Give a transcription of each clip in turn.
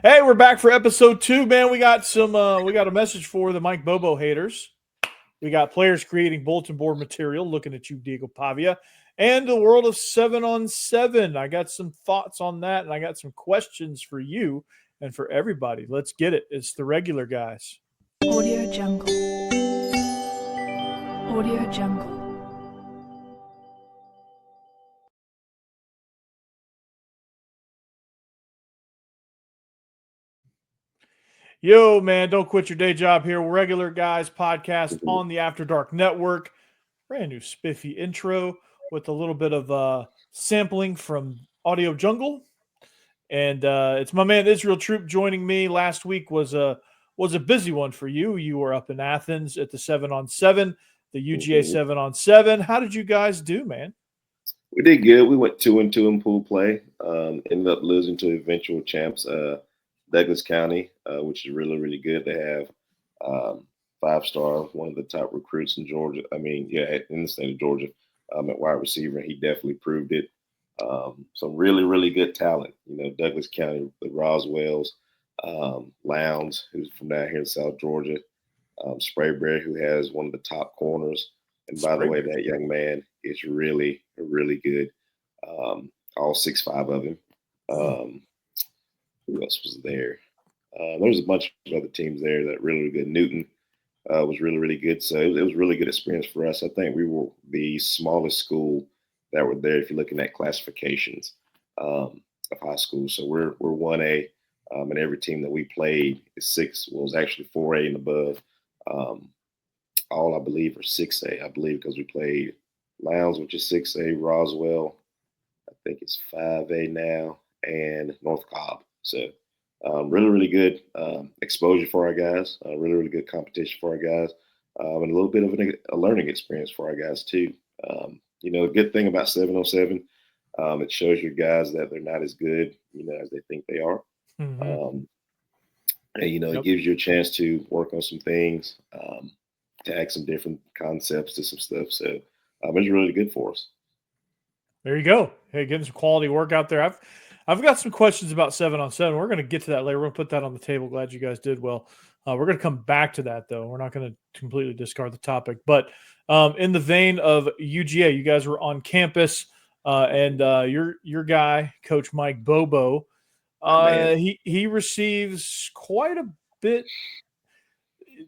Hey, we're back for episode 2, man. We got a message for the Mike Bobo haters. We got players creating bulletin board material, looking at you, Diego Pavia, and the world of 7-on-7. I got some thoughts on that, and I got some questions for you and for everybody. Let's get it. It's the regular guys. Audio Jungle. Audio Jungle. Yo, man, don't quit your day job here. Regular Guys podcast on the After Dark Network. Brand new spiffy intro with a little bit of sampling from Audio Jungle. And it's my man Israel Troop joining me. Last week was a busy one for you. You were up in Athens at the 7-on-7, the UGA 7-on-7. How did you guys do, man? We did good. We went 2-2 in pool play. Ended up losing to eventual champs, Douglas County, which is really, really good. They have 5-star, one of the top recruits in Georgia. In the state of Georgia, at wide receiver. He definitely proved it. Some really, really good talent. Douglas County, the Roswells, Lowndes, who's from down here in South Georgia, Sprayberry, who has one of the top corners. And by the way, that young man is really, really good. All 6'5" of him. Who else was there? There's a bunch of other teams there that really, really good. Newton was really, really good. So it was a really good experience for us. I think we were the smallest school that were there if you're looking at classifications of high school. So we're 1A, and every team that we played is 6. Well, it was actually 4A and above. All, I believe, are 6A, because we played Lowndes, which is 6A, Roswell, I think it's 5A now, and North Cobb. So really, really good exposure for our guys, really, really good competition for our guys, and a little bit of a learning experience for our guys too. The good thing about 7-on-7, it shows your guys that they're not as good, as they think they are. Mm-hmm. It gives you a chance to work on some things, to add some different concepts to some stuff. So it's really good for us. There you go. Hey, getting some quality work out there. I've got some questions about 7-on-7. We're going to get to that later. We're going to put that on the table. Glad you guys did well. We're going to come back to that, though. We're not going to completely discard the topic. But in the vein of UGA, you guys were on campus, and your guy, Coach Mike Bobo, he receives quite a bit.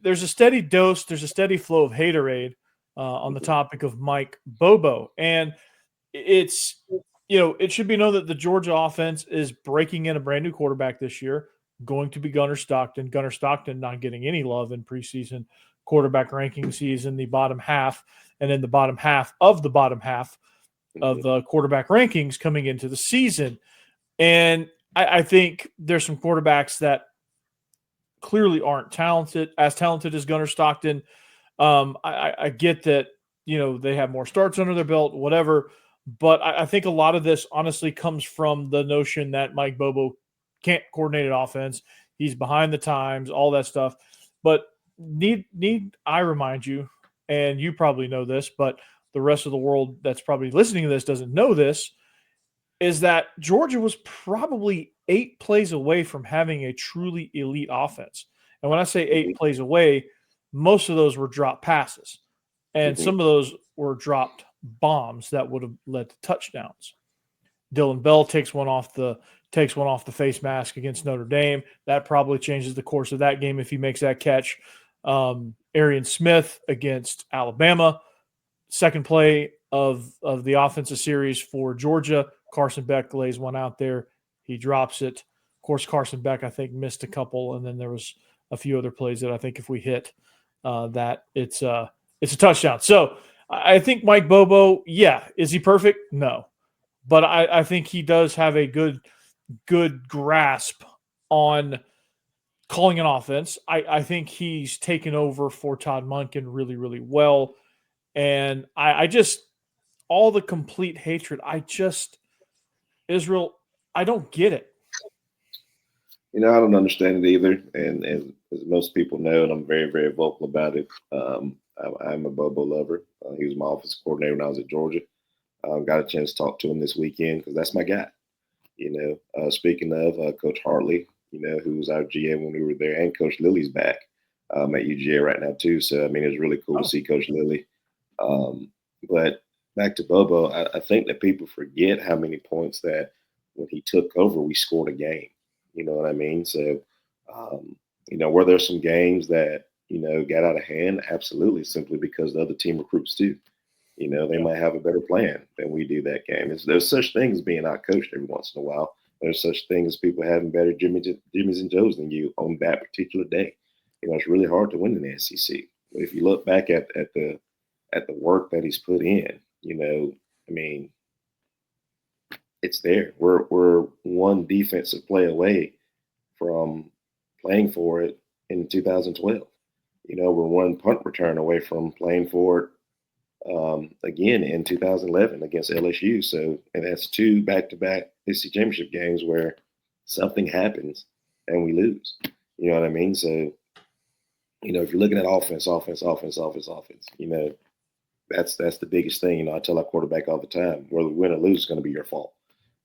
There's a steady dose. There's a steady flow of haterade on the topic of Mike Bobo. And it's – it should be known that the Georgia offense is breaking in a brand new quarterback this year, going to be Gunnar Stockton. Gunnar Stockton not getting any love in preseason quarterback rankings. He's in the bottom half, and in the bottom half of the bottom half of the quarterback rankings coming into the season. And I think there's some quarterbacks that clearly aren't as talented as Gunnar Stockton. I get that, they have more starts under their belt, whatever. But I think a lot of this honestly comes from the notion that Mike Bobo can't coordinate an offense. He's behind the times, all that stuff. But need I remind you, and you probably know this, but the rest of the world that's probably listening to this doesn't know this, is that Georgia was probably 8 plays away from having a truly elite offense. And when I say 8 plays away, most of those were drop passes. And some of those were dropped bombs that would have led to touchdowns. Dylan Bell takes one off the face mask against Notre Dame. That probably changes the course of that game if he makes that catch. Arian Smith against Alabama. Second play of the offensive series for Georgia. Carson Beck lays one out there. He drops it. Of course, Carson Beck, I think, missed a couple, and then there was a few other plays that I think if we hit that, it's a touchdown. So I think Mike Bobo, is he perfect? No. But I think he does have a good grasp on calling an offense. I think he's taken over for Todd Monken really, really well. And I just, all the complete hatred, Israel, I don't get it. I don't understand it either. And as most people know, and I'm very, very vocal about it, I'm a Bobo lover. He was my offensive coordinator when I was at Georgia. Got a chance to talk to him this weekend because that's my guy. Speaking of Coach Hartley, who was our GM when we were there, and Coach Lilly's back at UGA right now too. So I mean, it's really cool to see Coach Lilly. But back to Bobo, I think that people forget how many points that when he took over, we scored a game. You know what I mean? So, were there some games that got out of hand? Absolutely, simply because the other team recruits too. They might have a better plan than we do that game. There's such things as being outcoached every once in a while. There's such things as people having better Jimmys and Joes than you on that particular day. It's really hard to win in the SEC. But if you look back at the work that he's put in, I mean, it's there. We're one defensive play away from playing for it in 2012. We're one punt return away from playing for it again in 2011 against LSU. So, and that's 2 back-to-back SEC championship games where something happens and we lose. You know what I mean? So, if you're looking at offense, that's the biggest thing. I tell our quarterback all the time, whether we win or lose is going to be your fault.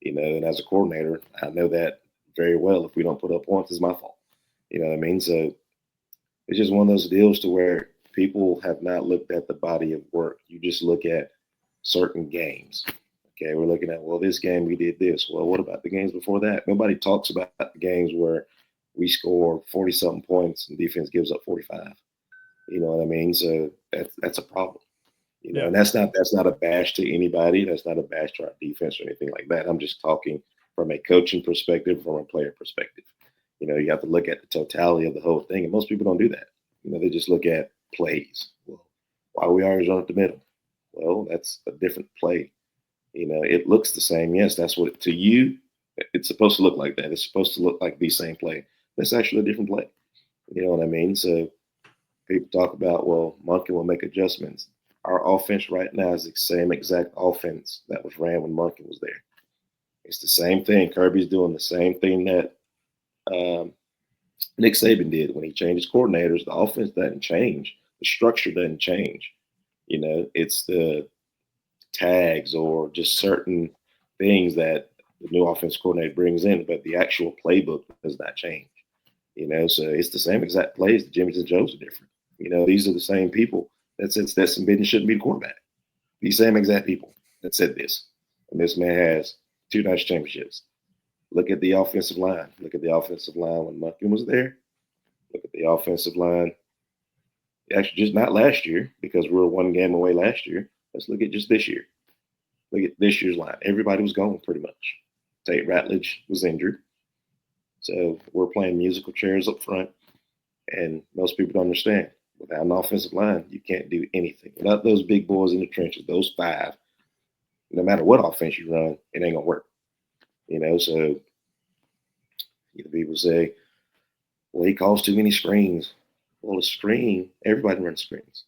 And as a coordinator, I know that very well. If we don't put up points, it's my fault. You know what I mean? So it's just one of those deals to where people have not looked at the body of work. You just look at certain games. Okay, we're looking at, well, this game we did this. Well, what about the games before that? Nobody talks about the games where we score 40-something points and defense gives up 45. You know what I mean? So that's a problem. And that's not a bash to anybody. That's not a bash to our defense or anything like that. I'm just talking from a coaching perspective, from a player perspective. You have to look at the totality of the whole thing, and most people don't do that. They just look at plays. Well, why we always run up the middle? Well, that's a different play. It looks the same. Yes, that's what to you it's supposed to look like that. It's supposed to look like the same play. That's actually a different play. You know what I mean? So people talk about, well, Monkey will make adjustments. Our offense right now is the same exact offense that was ran when Monkey was there. It's the same thing. Kirby's doing the same thing that Nick Saban did when he changed his coordinators. The offense doesn't change. The structure doesn't change. It's the tags or just certain things that the new offense coordinator brings in, but the actual playbook does not change. So it's the same exact plays. The Jimmys and Joes are different. These are the same people that said Stetson Bennett shouldn't be the quarterback. These same exact people that said this. And this man has 2 national championships. Look at the offensive line. Look at the offensive line when Monken was there. Look at the offensive line. Actually, just not last year because we were 1 game away last year. Let's look at just this year. Look at this year's line. Everybody was gone pretty much. Tate Ratledge was injured. So we're playing musical chairs up front. And most people don't understand. Without an offensive line, you can't do anything. Without those big boys in the trenches, those 5, no matter what offense you run, it ain't going to work. So people say, well, he calls too many screens. Well, a screen, everybody runs screens.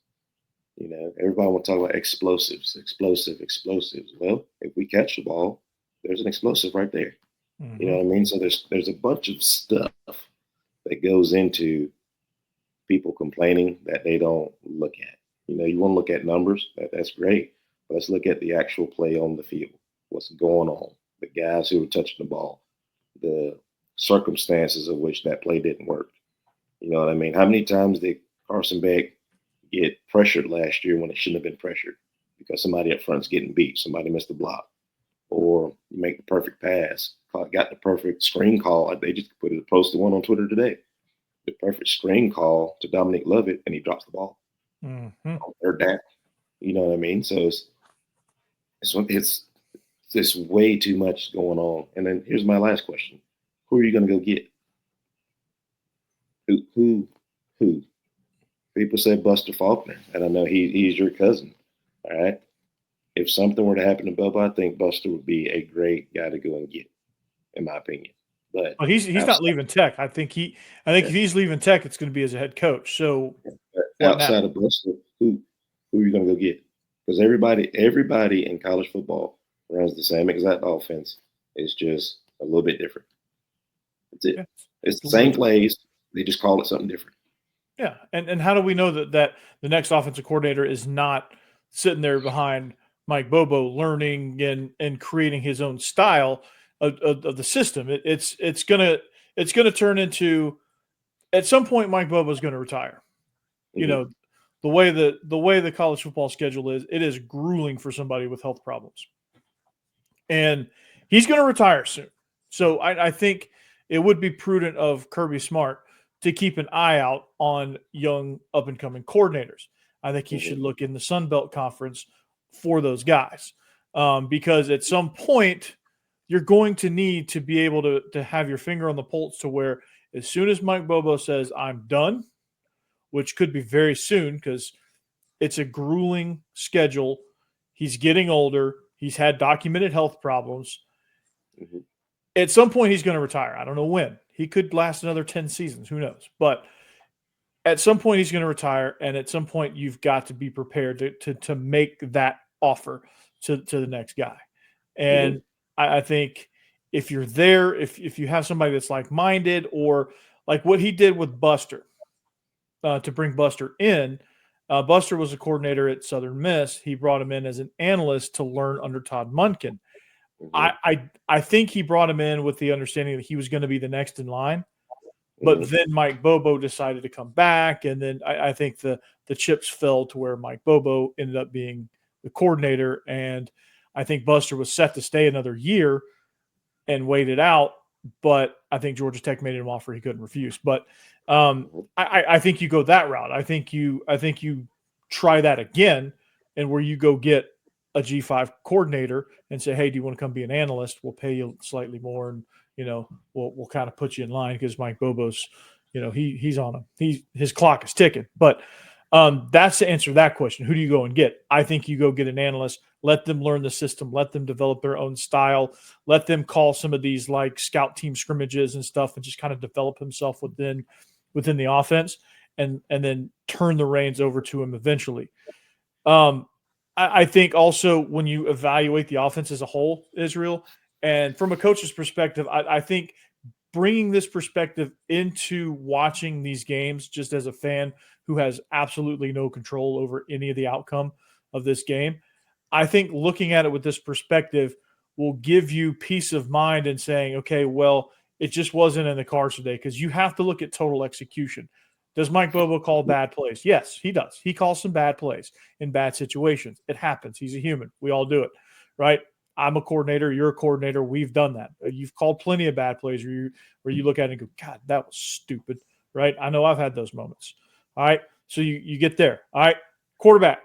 Everybody will talk about explosives. Well, if we catch the ball, there's an explosive right there. Mm-hmm. You know what I mean? So there's a bunch of stuff that goes into people complaining that they don't look at. You want to look at numbers, that's great. But let's look at the actual play on the field. What's going on? The guys who are touching the ball, the circumstances of which that play didn't work. You know what I mean? How many times did Carson Beck get pressured last year when it shouldn't have been pressured because somebody up front's getting beat, somebody missed the block, or you make the perfect pass, got the perfect screen call. They just posted one on Twitter today. The perfect screen call to Dominic Lovett, and he drops the ball. Mm-hmm. On 3rd down. You know what I mean? So it's there's way too much going on. And then here's my last question: who are you going to go get? Who? People say Buster Faulkner, and I know he's your cousin. All right. If something were to happen to Bubba, I think Buster would be a great guy to go and get, in my opinion. But he's not leaving Tech. I think if he's leaving Tech, it's going to be as a head coach. So outside of Buster, who are you going to go get? Because everybody in college football runs the same exact offense. It's just a little bit different. That's it. Yeah. It's the same plays. They just call it something different. Yeah, and how do we know that the next offensive coordinator is not sitting there behind Mike Bobo, learning and creating his own style of the system? It's gonna it's going to turn into at some point Mike Bobo is going to retire. You know, the way the college football schedule is, it is grueling for somebody with health problems. And he's going to retire soon. So I think it would be prudent of Kirby Smart to keep an eye out on young up-and-coming coordinators. I think he should look in the Sun Belt Conference for those guys because at some point you're going to need to be able to have your finger on the pulse to where as soon as Mike Bobo says, I'm done, which could be very soon because it's a grueling schedule. He's getting older. He's had documented health problems. At some point, he's going to retire. I don't know when. He could last another 10 seasons. Who knows? But at some point, he's going to retire. And at some point, you've got to be prepared to make that offer to the next guy. And I think if you're there, if you have somebody that's like-minded or like what he did with Buster to bring Buster in, Buster was a coordinator at Southern Miss. He brought him in as an analyst to learn under Todd Monken. I think he brought him in with the understanding that he was going to be the next in line. But then Mike Bobo decided to come back, and then I think the chips fell to where Mike Bobo ended up being the coordinator, and I think Buster was set to stay another year and wait it out. But I think Georgia Tech made him an offer he couldn't refuse. But I think you go that route. I think you try that again, and where you go get a G5 coordinator and say, hey, do you want to come be an analyst? We'll pay you slightly more, and we'll kind of put you in line because Mike Bobo's, he's on his clock is ticking. But that's to answer that question. Who do you go and get? I think you go get an analyst. Let them learn the system. Let them develop their own style. Let them call some of these like scout team scrimmages and stuff, and just kind of develop himself within the offense, and then turn the reins over to him eventually. I think also when you evaluate the offense as a whole, Israel, and from a coach's perspective, I think bringing this perspective into watching these games, just as a fan who has absolutely no control over any of the outcome of this game, I think looking at it with this perspective will give you peace of mind and saying, okay, well, it just wasn't in the cards today, because you have to look at total execution. Does Mike Bobo call bad plays? Yes, he does. He calls some bad plays in bad situations. It happens. He's a human. We all do it, right? I'm a coordinator. You're a coordinator. We've done that. You've called plenty of bad plays where you look at it and go, God, that was stupid, right? I know I've had those moments. All right, so you get there. All right, quarterback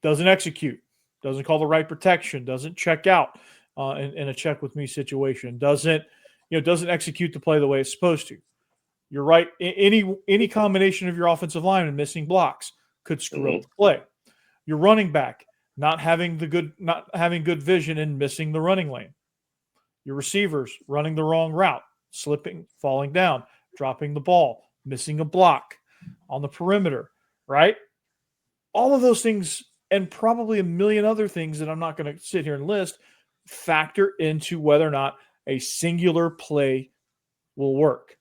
doesn't execute, doesn't call the right protection, doesn't check out in a check with me situation, doesn't execute the play the way it's supposed to. You're right. Any combination of your offensive line and missing blocks could screw up the play. Your running back not having good vision and missing the running lane. Your receivers running the wrong route, slipping, falling down, dropping the ball, missing a block on the perimeter, right? All of those things, and probably a million other things that I'm not going to sit here and list, factor into whether or not a singular play will work.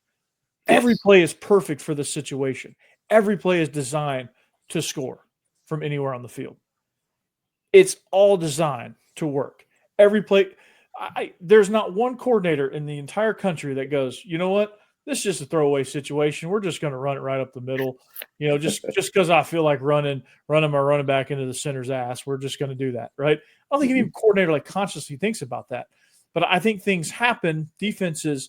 Every play is perfect for the situation. Every play is designed to score from anywhere on the field. It's all designed to work. Every play, there's not one coordinator in the entire country that goes, you know what, this is just a throwaway situation. We're just going to run it right up the middle. Just because I feel like running my running back into the center's ass, we're just going to do that, right? I don't think any coordinator consciously thinks about that. But I think things happen. Defenses,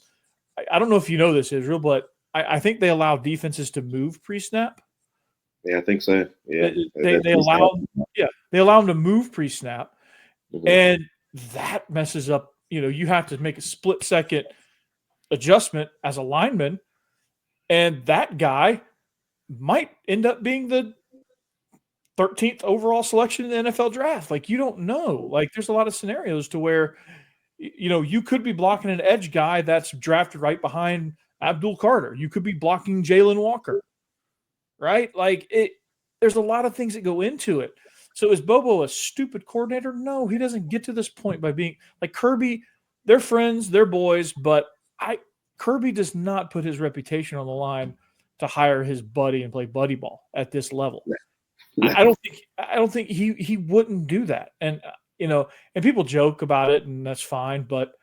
I don't know if you know this, Israel, but I think they allow defenses to move pre-snap. Yeah, I think so. Yeah, they allow them to move pre-snap, and that messes up. You have to make a split-second adjustment as a lineman, and that guy might end up being the 13th overall selection in the NFL draft. You don't know. There's a lot of scenarios to where you could be blocking an edge guy that's drafted right behind Abdul Carter. You could be blocking Jalen Walker, right? There's a lot of things that go into it. So is Bobo a stupid coordinator? No, he doesn't get to this point by being like Kirby. They're friends, they're boys, but Kirby does not put his reputation on the line to hire his buddy and play buddy ball at this level. I don't think he wouldn't do that. And and people joke about it, and that's fine. But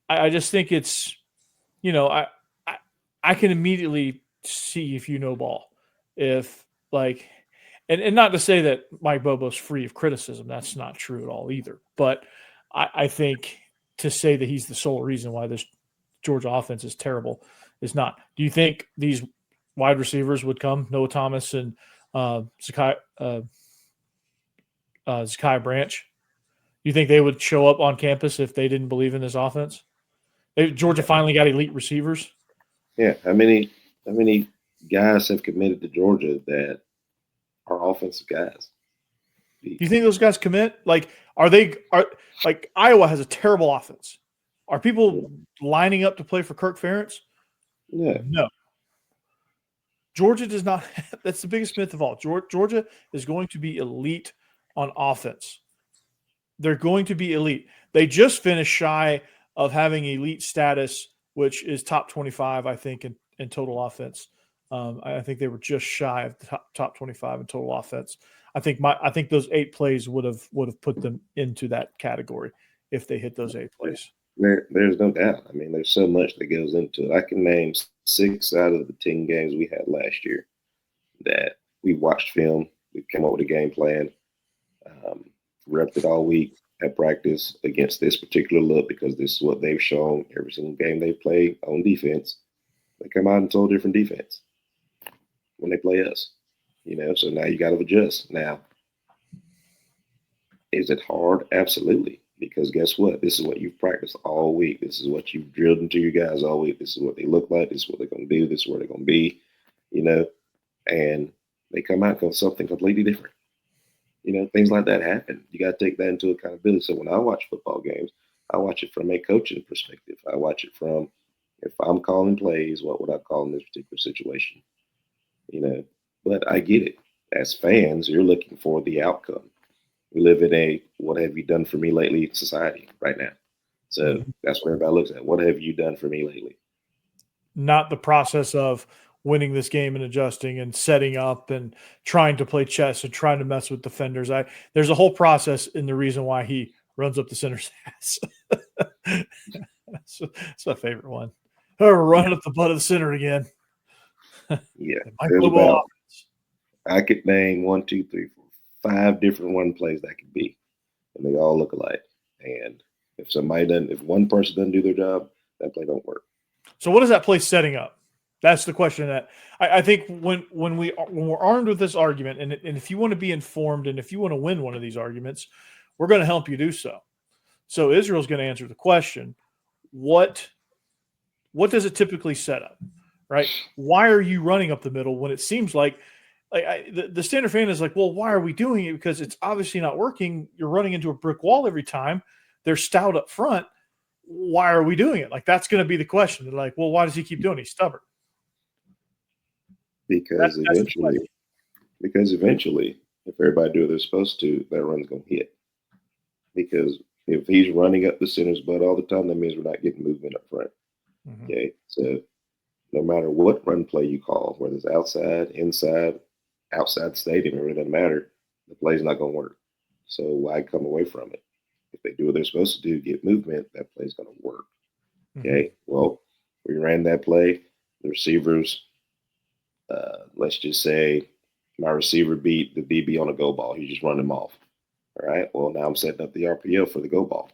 I just think it's, I can immediately see if you know ball. If like, and not to say that Mike Bobo's free of criticism. That's not true at all either. But I think to say that he's the sole reason why this Georgia offense is terrible is not. Do you think these wide receivers would come, Noah Thomas and Zakai Branch? Do you think they would show up on campus if they didn't believe in this offense? Georgia finally got elite receivers. Yeah, how many guys have committed to Georgia that are offensive guys? Do you think those guys commit? Like, are like Iowa has a terrible offense? Are people lining up to play for Kirk Ferentz? No. Georgia does not. That's the biggest myth of all. Georgia is going to be elite on offense. They're going to be elite. They just finished shy of having elite status, which is top 25, I think, in total offense. I think they were just shy of the top 25 in total offense. I think those 8 plays would have put them into that category if they hit those 8 plays. There's no doubt. I mean, there's so much that goes into it. I can name 6 out of the 10 games we had last year that we watched film. We came up with a game plan, repped it all week at practice against this particular look because this is what they've shown every single game they play on defense. They come out and total different defense when they play us. So now you got to adjust. Now, is it hard? Absolutely. Because guess what? This is what you've practiced all week. This is what you've drilled into your guys all week. This is what they look like. This is what they're going to do. This is where they're going to be, and they come out with something completely different. Things like that happen. You got to take that into accountability. So when I watch football games, I watch it from a coaching perspective. I watch it from, if I'm calling plays, what would I call in this particular situation? But I get it. As fans, you're looking for the outcome. We live in a "what have you done for me lately" society right now. So that's what everybody looks at. What have you done for me lately? Not the process of winning this game and adjusting and setting up and trying to play chess and trying to mess with defenders. There's a whole process in the reason why he runs up the center's ass. That's my favorite one. Whoever running up the butt of the center again. Yeah. I could name 1, 2, 3, 4, 5 different run plays that could be, and they all look alike. And if one person doesn't do their job, that play don't work. So what is that play setting up? That's the question that I think when we're armed with this argument, and if you want to be informed and if you want to win one of these arguments, we're going to help you do so. So Israel's going to answer the question: what does it typically set up? Right? Why are you running up the middle when it seems like the standard fan is like, well, why are we doing it? Because it's obviously not working. You're running into a brick wall every time. They're stout up front. Why are we doing it? Like, that's going to be the question. They're like, well, why does he keep doing it? He's stubborn. Because eventually, if everybody do what they're supposed to, that run's going to hit. Because if he's running up the center's butt all the time, that means we're not getting movement up front. Mm-hmm. Okay, so no matter what run play you call, whether it's outside, inside, outside the stadium, it really doesn't matter. The play's not going to work. So why come away from it? If they do what they're supposed to do, get movement, that play's going to work. Okay, mm-hmm. Well, we ran that play. The receivers, let's just say my receiver beat the DB on a go ball. He just run him off. All right, well, now I'm setting up the RPO for the go ball.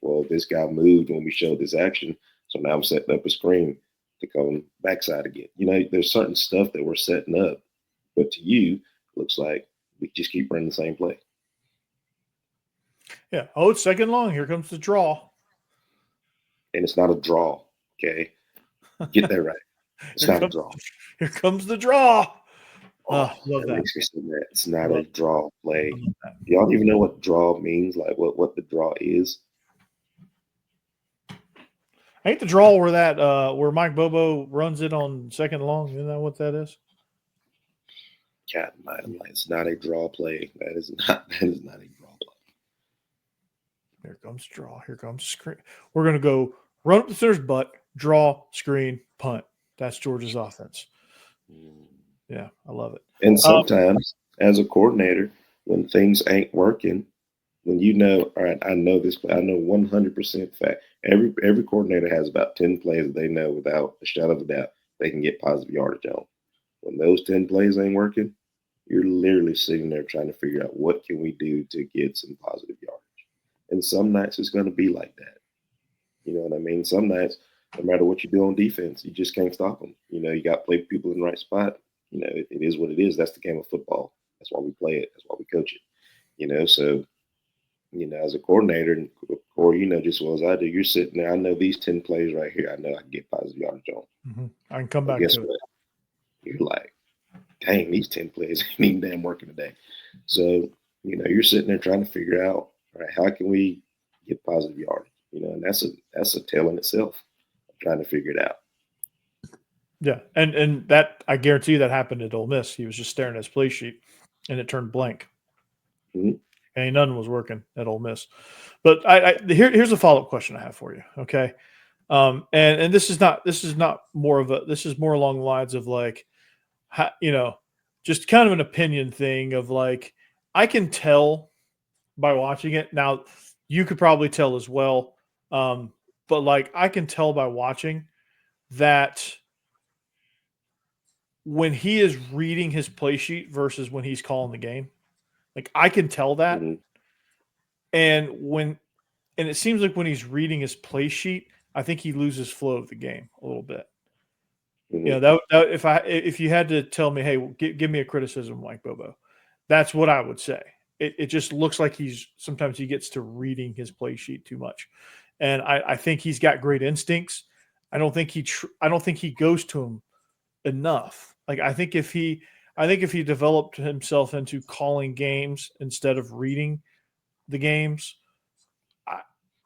Well, this guy moved when we showed this action, so now I'm setting up a screen to come backside again. There's certain stuff that we're setting up, but to you, it looks like we just keep running the same play. Yeah. Oh, it's second long. Here comes the draw. And it's not a draw. Okay. Get that right. It's not a draw. Here comes the draw. Love that. Makes me so mad. It's not a draw play. Y'all even know what draw means? Like what the draw is? Ain't the draw where Mike Bobo runs it on second long? Isn't that what that is? God, it's not a draw play. That is not a draw play. Here comes draw. Here comes screen. We're going to go run up the center's butt, draw, screen, punt. That's Georgia's offense. Yeah, I love it. And sometimes, as a coordinator, when things ain't working, when all right, I know this, I know 100% fact. Every coordinator has about 10 plays that they know without a shadow of a doubt. they can get positive yardage on. When those 10 plays ain't working, you're literally sitting there trying to figure out what can we do to get some positive yardage. And some nights it's going to be like that. You know what I mean? Some nights, no matter what you do on defense, you just can't stop them. You know, you got to play people in the right spot. You know, it is what it is. That's the game of football. That's why we play it. That's why we coach it. You know, so, you know, as a coordinator, and Corey, you know just as well as I do, you're sitting there. I know these 10 plays right here. I know I can get positive yardage on. Mm-hmm. I can come But back guess to what? it. You're like, dang, these 10 plays ain't even damn working today. So, you know, you're sitting there trying to figure out, all right, how can we get positive yardage? You know, and that's a tale in itself, trying to figure it out. Yeah, and that I guarantee you that happened at Ole Miss. He was just staring at his play sheet, and it turned blank, Mhm. and none was working at Ole Miss. But here's a follow up question I have for you. Okay, and this is not more of a this is more along the lines of like, you know, just kind of an opinion thing of like I can tell by watching it. Now you could probably tell as well, but like I can tell by watching that when he is reading his play sheet versus when he's calling the game. Like I can tell that. Mhm. And it seems like when he's reading his play sheet, I think he loses flow of the game a little bit. You Mhm. know, if you had to tell me, hey, give me a criticism, Mike Bobo, that's what I would say. It just looks like sometimes he gets to reading his play sheet too much, and I think he's got great instincts. I don't think he goes to him enough. Like I think if he developed himself into calling games instead of reading the games, I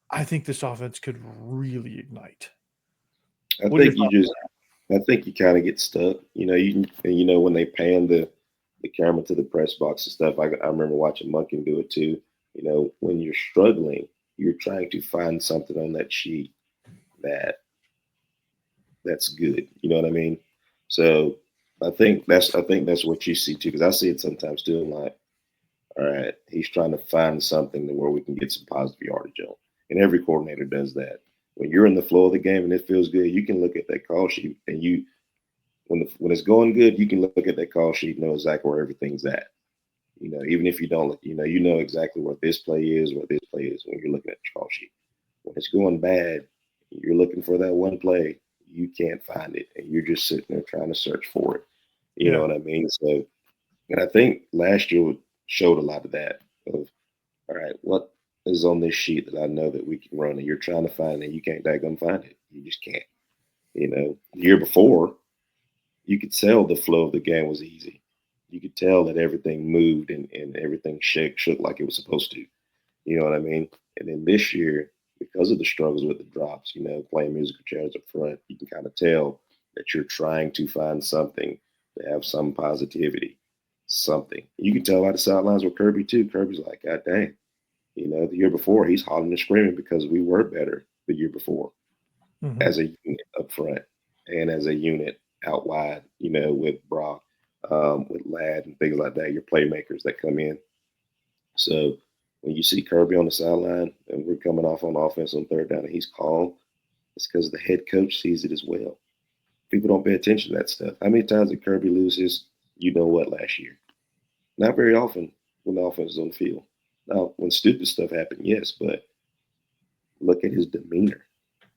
I think this offense could really ignite. I What are your think you thoughts? just, I think you kind of get stuck. You know, you know when they pan the camera to the press box and stuff. I remember watching Munkin do it too. You know, when you're struggling, you're trying to find something on that sheet that that's good. You know what I mean? So I think that's what you see too, because I see it sometimes too. I'm like, all right, he's trying to find something to where we can get some positive yardage on. And every coordinator does that. When you're in the flow of the game and it feels good, you can look at that call sheet and when it's going good, you can look at that call sheet and know exactly where everything's at. You know, even if you don't, you know exactly what this play is, what this play is when you're looking at the call sheet. When it's going bad, you're looking for that one play, you can't find it, and you're just sitting there trying to search for it. You know Yeah, what I mean? So, and I think last year showed a lot of that. Of all right, what is on this sheet that I know that we can run, and you're trying to find it, you can't daggum find it. You just can't. You know, the year before, you could tell the flow of the game was easy. You could tell that everything moved and everything shook like it was supposed to. You know what I mean? And then this year, because of the struggles with the drops, you know, playing musical chairs up front, you can kind of tell that you're trying to find something to have some positivity, something. You can tell by the sidelines with Kirby too. Kirby's like, God dang, you know, the year before he's hollering and screaming because we were better the year before hmm as a unit up front and as a unit out wide, you know, with Brock, with Ladd and things like that, your playmakers that come in. So when you see Kirby on the sideline and we're coming off on offense on third down and he's calm, it's because the head coach sees it as well. People don't pay attention to that stuff. How many times did Kirby lose his you know what last year? Not very often when the offense is on the field. Now, when stupid stuff happened, yes, but look at his demeanor.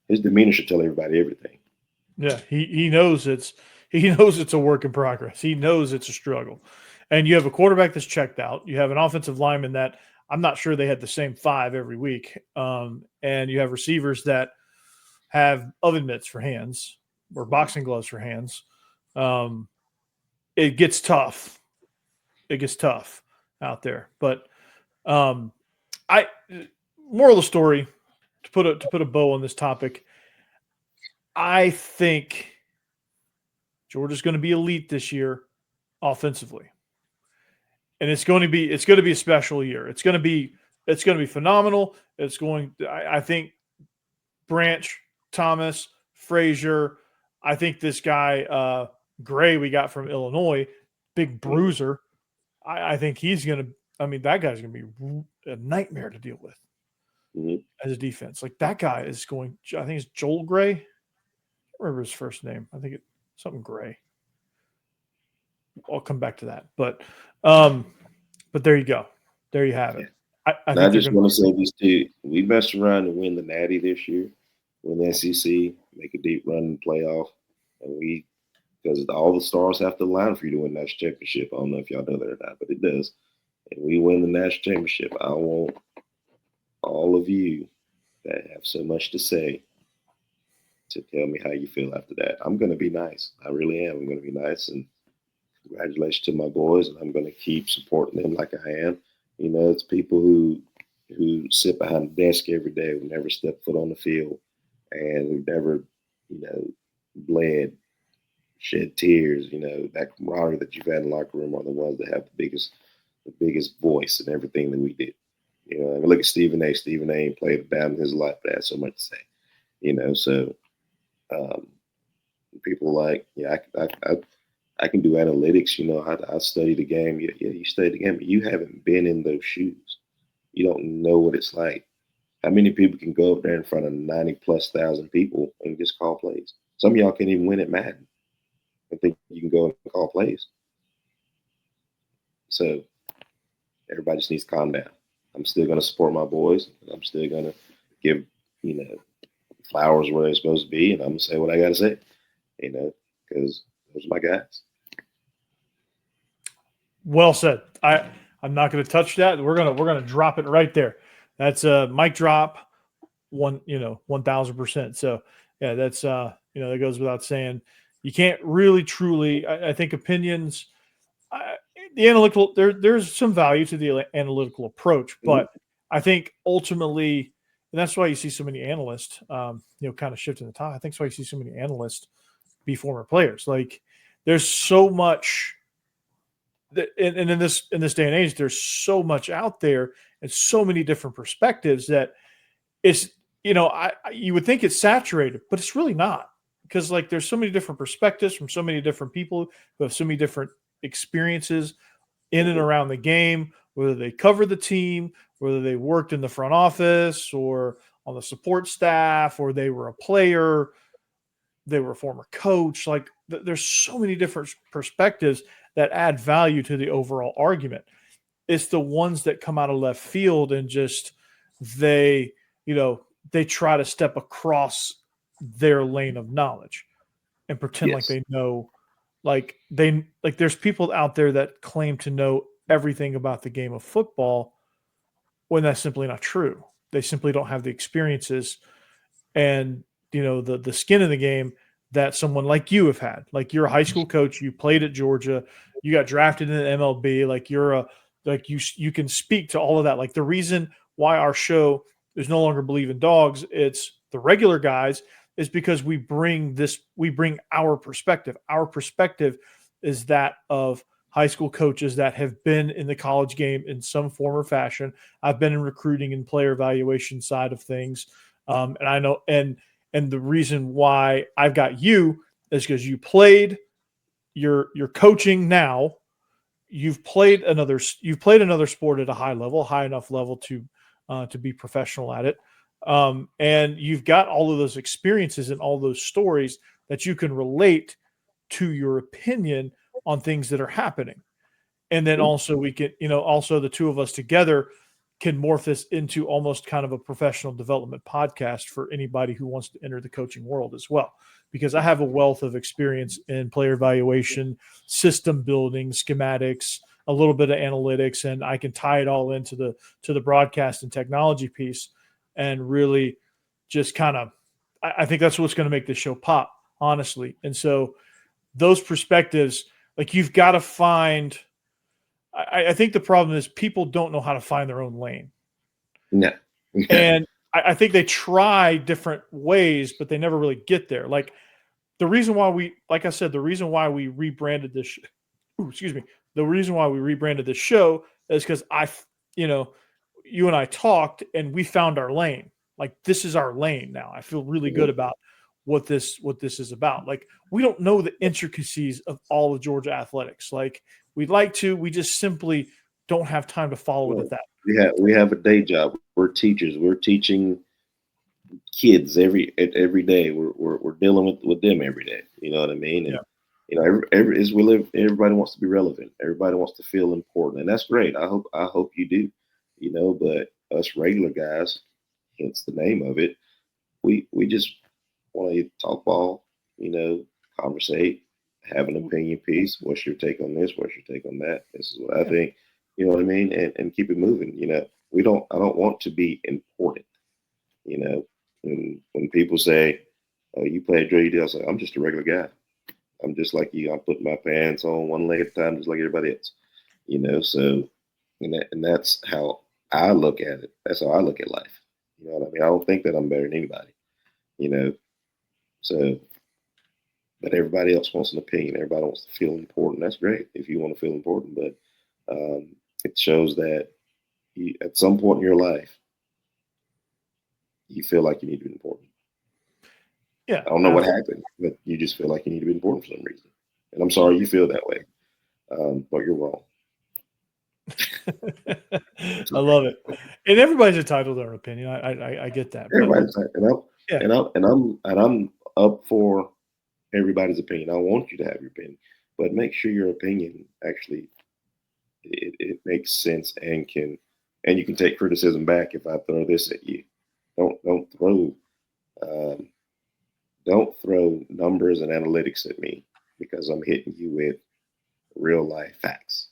His demeanor should tell everybody everything. yeah. He knows it's a work in progress. He knows it's a struggle, and you have a quarterback that's checked out. You have an offensive lineman that I'm not sure they had the same five every week, and you have receivers that have oven mitts for hands or boxing gloves for hands. Um, it gets tough. It gets tough out there, but um, I moral of the story to put a bow on this topic. I think Georgia's going to be elite this year offensively, and it's going to be a special year. It's going to be phenomenal. I think Branch, Thomas, Frazier. I think this guy Gray we got from Illinois, big Mhm. bruiser. I think he's going to. I mean, that guy's going to be a nightmare to deal with Mhm. as a defense. Like that guy is going. I think it's Joel Gray. I can't remember his first name. I think it. something gray. I'll come back to that, but there you go. There you have it. I I think just want to say these two. We messed around and win the Natty this year, win the SEC, make a deep run in the playoff, and because all the stars have to line for you to win that championship. I don't know if y'all know that or not, but it does. And we win the national championship. I want all of you that have so much to say to tell me how you feel after that. I'm going to be nice. I really am. I'm going to be nice. And congratulations to my boys. And I'm going to keep supporting them like I am. You know, it's people who sit behind the desk every day, who never step foot on the field, and who never, bled, shed tears. That camaraderie that you've had in the locker room are the ones that have the biggest voice in everything that we did. Look at Stephen A. Stephen A. ain't played it down in his life, but had so much to say. So people like, I can do analytics. I study the game. Yeah, you study the game, but you haven't been in those shoes. You don't know what it's like. How many people can go up there in front of 90,000+ people and just call plays? Some of y'all can't even win at Madden. I think you can go and call plays. So everybody just needs to calm down. I'm still going to support my boys. I'm still going to give, flowers where they're supposed to be, and I'm going to say what I got to say, because those are my guys. Well said. I'm not going to touch that. We're gonna drop it right there. That's a mic drop. 1,000%. So yeah, that's that goes without saying. You can't really truly. I think opinions. The analytical there's some value to the analytical approach, but I think ultimately, and that's why you see so many analysts, kind of shifting the top. I think that's why you see so many analysts be former players. Like there's so much. And in this day and age, there's so much out there and so many different perspectives that it's you would think it's saturated, but it's really not, because like there's so many different perspectives from so many different people who have so many different experiences in and around the game, whether they cover the team, whether they worked in the front office or on the support staff, or they were a player, they were a former coach. Like there's so many different perspectives that add value to the overall argument. It's the ones that come out of left field and just they try to step across their lane of knowledge and pretend like they know, there's people out there that claim to know everything about the game of football when that's simply not true. They simply don't have the experiences and the skin in the game that someone like you have had. Like you're a high school coach, you played at Georgia, you got drafted in the MLB, you can speak to all of that. Like the reason why our show is no longer Believe in Dogs, it's the regular guys, is because we bring our perspective. Our perspective is that of high school coaches that have been in the college game in some form or fashion. I've been in recruiting and player evaluation side of things. And I know, and the reason why I've got you is because you played, you're coaching now. You've played another sport at a high enough level to be professional at it. And you've got all of those experiences and all those stories that you can relate to your opinion on things that are happening. And then also we can, also the two of us together can morph this into almost kind of a professional development podcast for anybody who wants to enter the coaching world as well. Because I have a wealth of experience in player evaluation, system building, schematics, a little bit of analytics, and I can tie it all into the broadcast and technology piece, and really just kind of, I think that's what's going to make this show pop, honestly. And so those perspectives, like you've got to find. I think the problem is people don't know how to find their own lane. No. And I think they try different ways, but they never really get there. Like the reason why we rebranded this, the reason why we rebranded this show is because you and I talked and we found our lane. Like this is our lane now. I feel really good about what this is about. Like we don't know the intricacies of all of Georgia athletics. Like we'd like to, we just simply don't have time to follow it at that. We have a day job. We're teachers. We're teaching kids every day. We're dealing with them every day. You know what I mean? And Yeah. you know, every as we live, everybody wants to be relevant. Everybody wants to feel important, and that's great. I hope you do. You know, but us regular guys, hence the name of it, we just want to talk ball. You know, conversate, have an opinion piece. What's your take on this? What's your take on that? This is what I Yeah. think. You know what I mean? And keep it moving. You know, I don't want to be important. You know, when people say, "Oh, you play a Dre," I say, "I'm just a regular guy. I'm just like you. I'm putting my pants on one leg at a time, just like everybody else." You know, so and that's how I look at it. That's how I look at life. You know what I mean? I don't think that I'm better than anybody. You know, so but everybody else wants an opinion. Everybody wants to feel important. That's great if you want to feel important, but it shows that at some point in your life, you feel like you need to be important. Yeah. I don't know what happened, but you just feel like you need to be important for some reason. And I'm sorry you feel that way, but you're wrong. I love it. And everybody's entitled to their opinion. I get that. But Everybody's like, yeah, and I'm up for everybody's opinion. I want you to have your opinion, but make sure your opinion actually it makes sense and you can take criticism back if I throw this at you. Don't throw um, don't throw numbers and analytics at me because I'm hitting you with real life facts,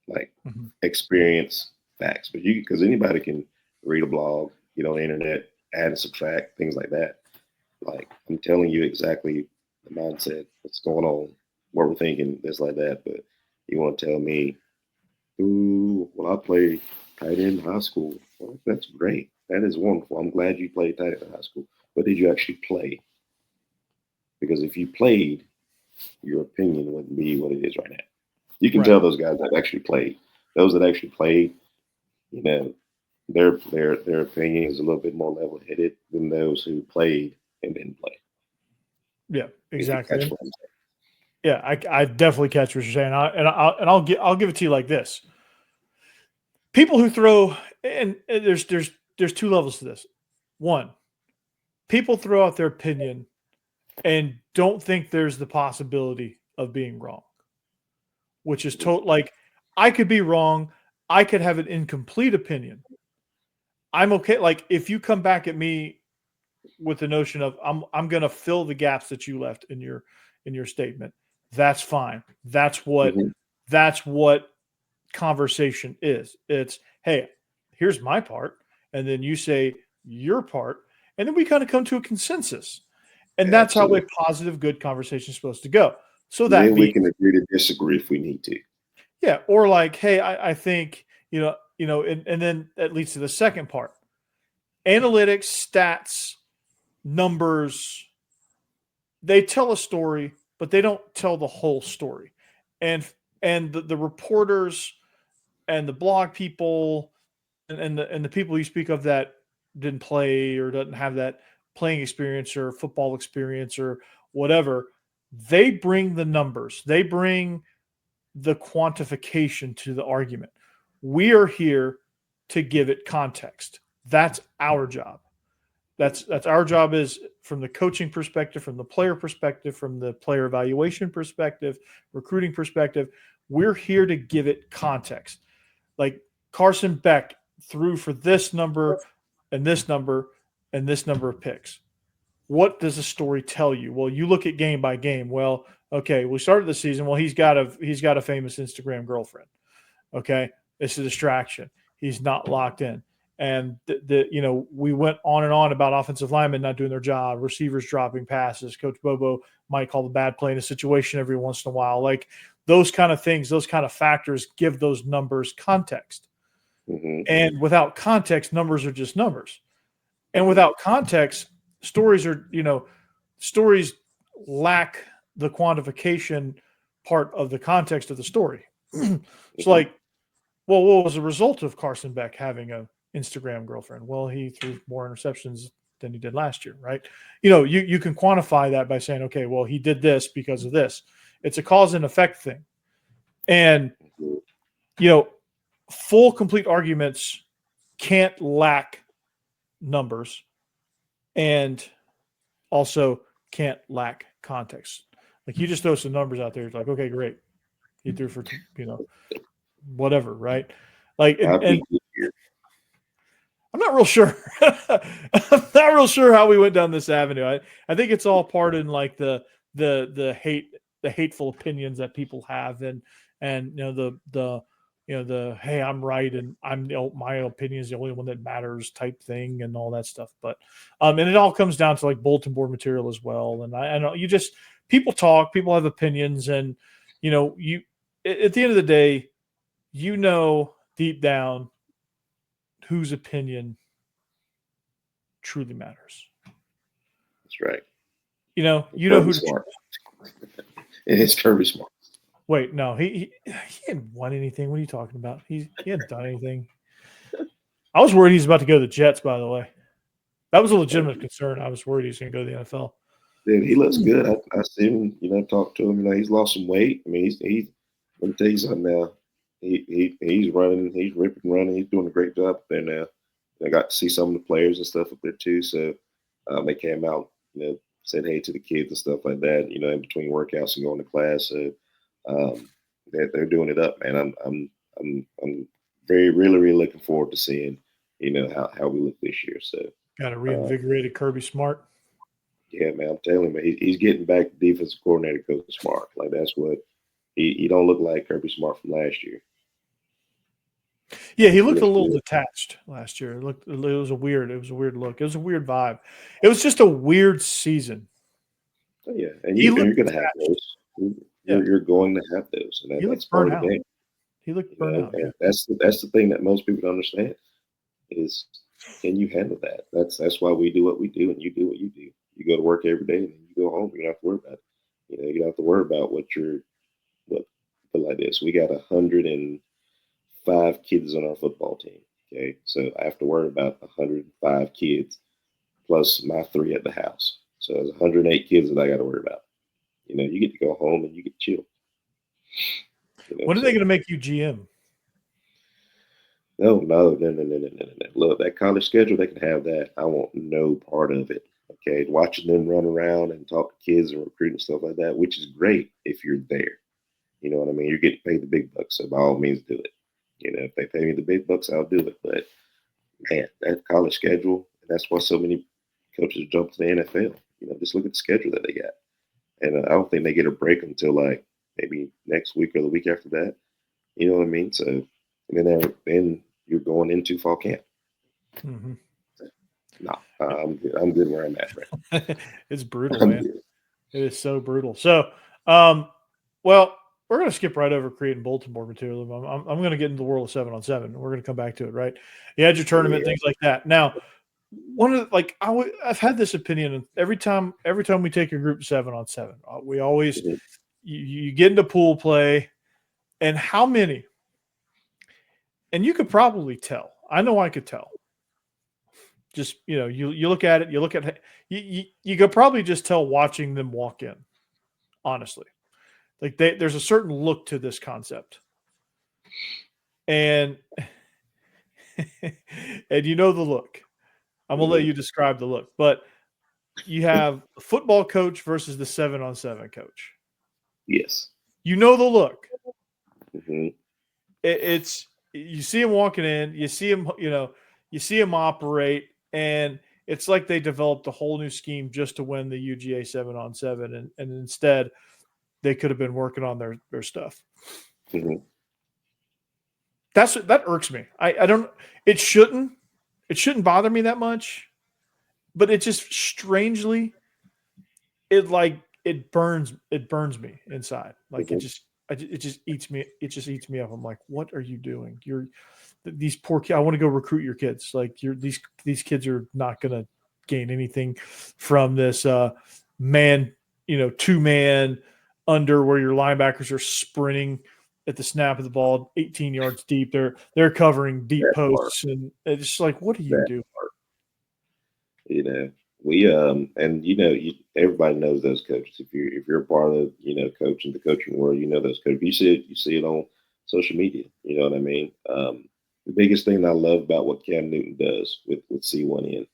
like mhm. experience facts. But you because anybody can read a blog, get on the internet, add and subtract, things like that. Like I'm telling you exactly the mindset, what's going on, what we're thinking, this like that. But you want to tell me, ooh, well, I played tight end in high school. Well, that's great. That is wonderful. I'm glad you played tight end in high school. But did you actually play? Because if you played, your opinion wouldn't be what it is right now. You can Right. tell those guys that actually played. Those that actually played, you know, their opinion is a little bit more level headed than those who played and didn't play. Yeah, If you exactly. catch And what I'm saying. yeah, I definitely catch what you're saying. I'll give it to you like this. People who throw and there's two levels to this. One, people throw out their opinion and don't think there's the possibility of being wrong, which is like I could be wrong. I could have an incomplete opinion. I'm okay. Like if you come back at me with the notion of I'm going to fill the gaps that you left in your statement, that's fine. Mhm. That's what conversation is. It's hey, here's my part, and then you say your part, and then we kind of come to a consensus. And that's how a Absolutely. positive, good conversation is supposed to go. So that Then being we can agree to disagree if we need to. yeah, or like, hey, I think, and then that leads to the second part. Analytics, stats, numbers, they tell a story, but they don't tell the whole story. And the reporters and the blog people and the people you speak of that didn't play or doesn't have that playing experience or football experience or whatever, they bring the numbers. They bring the quantification to the argument. We are here to give it context. That's our job. That's our job is from the coaching perspective, from the player perspective, from the player evaluation perspective, recruiting perspective. We're here to give it context. Like Carson Beck threw for this number and this number and this number of picks. What does the story tell you? Well, you look at game by game. Well, okay, we started the season. Well, he's got a famous Instagram girlfriend. Okay, it's a distraction. He's not locked in. And we went on and on about offensive linemen not doing their job, receivers dropping passes. Coach Bobo might call the bad play in a situation every once in a while. Like those kind of things, those kind of factors give those numbers context. Hmm. And without context, numbers are just numbers. And Hmm. without context, stories lack the quantification part of the context of the story. It's Hmm. like, well, what was the result of Carson Beck having a Instagram girlfriend? Well, he threw more interceptions than he did last year, right? You can quantify that by saying, okay, well, he did this because of this. It's a cause and effect thing. And, you know, full complete arguments can't lack numbers and also can't lack context. Like you just throw some numbers out there, it's like, okay, great. He threw for whatever, right? Like and I'm not real sure. I'm not real sure how we went down this avenue. I think it's all part in like the hateful opinions that people have, and the hey, I'm right and my opinion is the only one that matters type thing and all that stuff. But and it all comes down to like bulletin board material as well. And I know people talk, people have opinions, and you at the end of the day, deep down whose opinion truly matters. That's right. Who Smart. It's Kirby Smart. Wait, no, he hadn't won anything. What are you talking about? He hadn't done anything. I was worried he's about to go to the Jets, by the way. That was a legitimate concern. I was worried he's going to go to the NFL. Dude, he looks good. I see him, talk to him. He's lost some weight. I mean, let me tell you something now. He's running. He's ripping, running. He's doing a great job there now. I got to see some of the players and stuff up there too. So they came out, said hey to the kids and stuff like that. In between workouts and going to class. So they're doing it up, man. I'm very really looking forward to seeing how we look this year. So got a reinvigorated Kirby Smart. Yeah, man, I'm telling you, he's getting back to defensive coordinator Coach Smart. Like that's what he don't look like Kirby Smart from last year. Yeah, he looked a little detached last year. It was a weird look. It was a weird vibe. It was just a weird season. Oh, yeah, and you're going to have those. You're going to have those, and that's part of the game. He looked burnt out. Yeah. That's the thing that most people don't understand is can you handle that? That's why we do what we do, and you do what you do. You go to work every day, and then you go home. You don't have to worry about it. You don't have to worry about what like this. We got 105 kids on our football team. Okay, so I have to worry about 105 kids plus my 3 at the house. So there's 108 kids that I got to worry about. You get to go home and you get to chill. When are they going to make you GM? No. Look, that college schedule, they can have that. I want no part of it. Okay, watching them run around and talk to kids and recruit and stuff like that, which is great if you're there. You know what I mean? You're getting paid the big bucks, so by all means do it. If they pay me the big bucks, I'll do it. But man, that college schedule, that's why so many coaches jump to the NFL. Just look at the schedule that they got. And I don't think they get a break until like maybe next week or the week after that. You know what I mean? So then you're going into fall camp. Mm-hmm. No, I'm good where I'm at, right? It's brutal, man. Good. It is so brutal. So, well, we're going to skip right over creating bulletin board material. I'm going to get into the world of 7-on-7. We're going to come back to it, right? You had your tournament, things like that. Now, one of the, I've had this opinion, and every time we take a group 7-on-7, we always you get into pool play, and how many? And you could probably tell. I know I could tell. Just you look at it, you could probably just tell watching them walk in. Honestly, like there's a certain look to this concept, and and the look. I'm gonna let you describe the look, but you have a football coach versus the 7-on-7 coach. Yes, the look. Mm-hmm. It's you see him walking in, you see him operate, and it's like they developed a whole new scheme just to win the UGA 7-on-7, and instead they could have been working on their stuff. Mm-hmm. That irks me. I don't. It shouldn't bother me that much, but it just strangely, it burns me inside. Like it just eats me. It just eats me up. I'm like, what are you doing? These poor kids. I want to go recruit your kids. Like these kids are not going to gain anything from this man, 2-man under where your linebackers are sprinting at the snap of the ball 18 yards deep. They're covering deep posts, and it's just like, what are you doing? We everybody knows those coaches. If you're a part of coaching the coaching world, those coaches. You see it on social media. You know what I mean? The biggest thing that I love about what Cam Newton does with C1N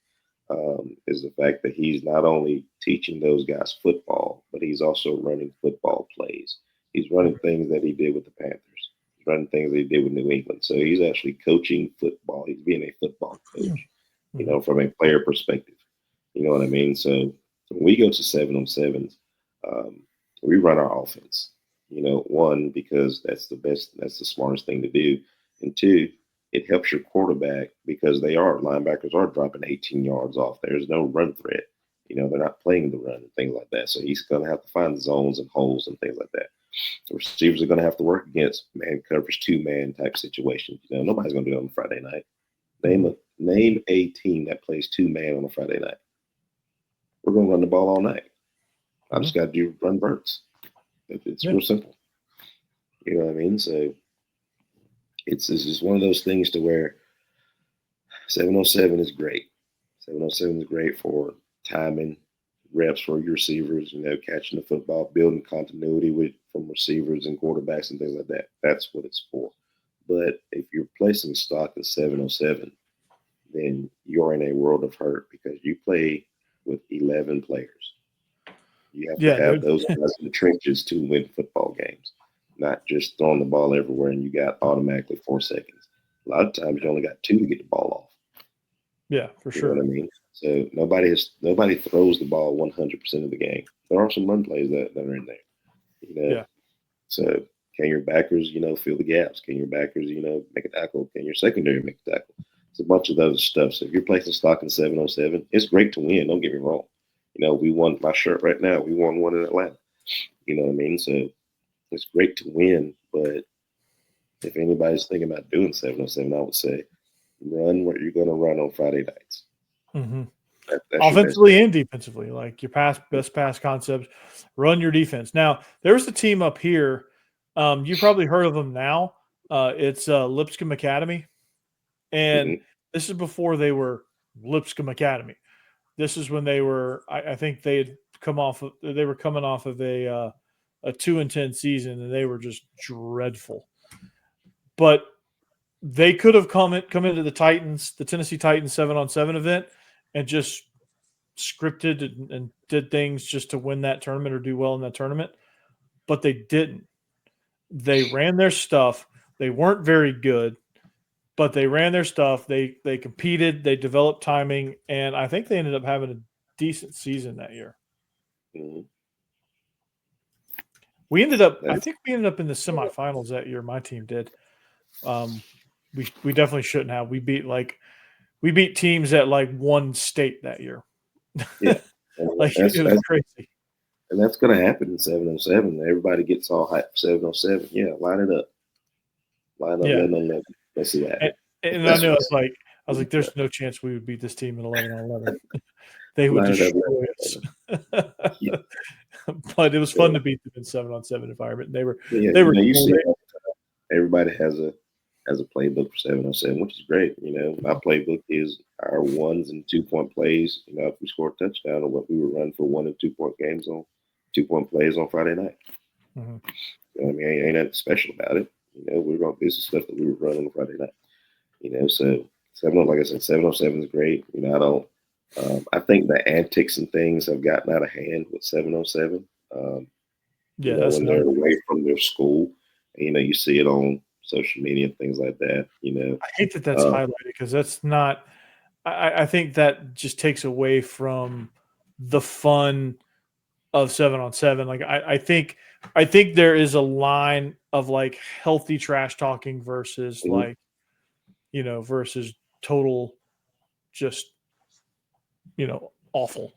is the fact that he's not only teaching those guys football, but he's also running football plays. He's running things that he did with the Panthers. He's running things that he did with New England. So he's actually coaching football. He's being a football coach, from a player perspective. You know what I mean? So when we go to 7-on-7s, we run our offense. One, because that's the smartest thing to do. And two, it helps your quarterback because linebackers are dropping 18 yards off. There's no run threat. They're not playing the run and things like that. So he's going to have to find zones and holes and things like that. The receivers are going to have to work against man coverage, 2-man type situations. Nobody's going to do that on Friday night. Name a team that plays 2-man on a Friday night. We're going to run the ball all night. I just got to do run verts. It's real simple. You know what I mean? So it's just one of those things to where 7-on-7 is great. 7-on-7 is great for timing, reps for your receivers, catching the football, building continuity from receivers and quarterbacks and things like that. That's what it's for. But if you're placing stock in 7-on-7, then you're in a world of hurt because you play with 11 players. You have to have those guys in the trenches to win football games, not just throwing the ball everywhere and you got automatically 4 seconds. A lot of times you only got 2 to get the ball off. Yeah, for sure. You know what I mean? So nobody throws the ball 100% of the game. There are some run plays that are in there. Yeah. So can your backers, fill the gaps? Can your backers, make a tackle? Can your secondary make a tackle? It's a bunch of those stuff. So if you're placing stock in 7-on-7, it's great to win. Don't get me wrong. We won my shirt right now. We won one in Atlanta. You know what I mean? So it's great to win, but if anybody's thinking about doing 7-on-7, I would say run what you're going to run on Friday nights. Mm-hmm. Offensively and defensively, like your best pass concepts, run your defense. Now, there's a team up here. You probably heard of them now. It's Lipscomb Academy. And this is before they were Lipscomb Academy. This is when they were, I think they were coming off of a 2-10 season, and they were just dreadful. But they could have come into the Tennessee Titans 7-on-7 event and just scripted and did things just to win that tournament or do well in that tournament. But they didn't. They ran their stuff. They weren't very good, but they ran their stuff. They competed. They developed timing, and I think they ended up having a decent season that year. Mm-hmm. I think we ended up in the semifinals that year. My team did. We definitely shouldn't have. We beat teams that one state that year. Yeah, it was crazy. And that's going to happen in 7-on-7. Everybody gets all hyped for 7-on-7. Yeah, line it up. Line up, 11-on-11. Let's see what happens. And I know I was like, there's no chance we would beat this team in 11-on-11. They would destroy us. But it was fun to beat them in 7-on-7 environment. They were. You see, everybody has a playbook for 7-on-7, which is great. My playbook is our 1 and 2 point plays. If we score a touchdown, or what we would run for 1 and 2 point games on 2 point plays on Friday night. Mm-hmm. Ain't nothing special about it. This is stuff that we would run on Friday night. So 7-on-7 is great. I think the antics and things have gotten out of hand with 7-on-7. When they're away from their school, you see it on social media and things like that. I hate that that's highlighted because that's not. I think that just takes away from the fun of 7-on-7. I think there is a line of healthy trash talking versus versus total just awful.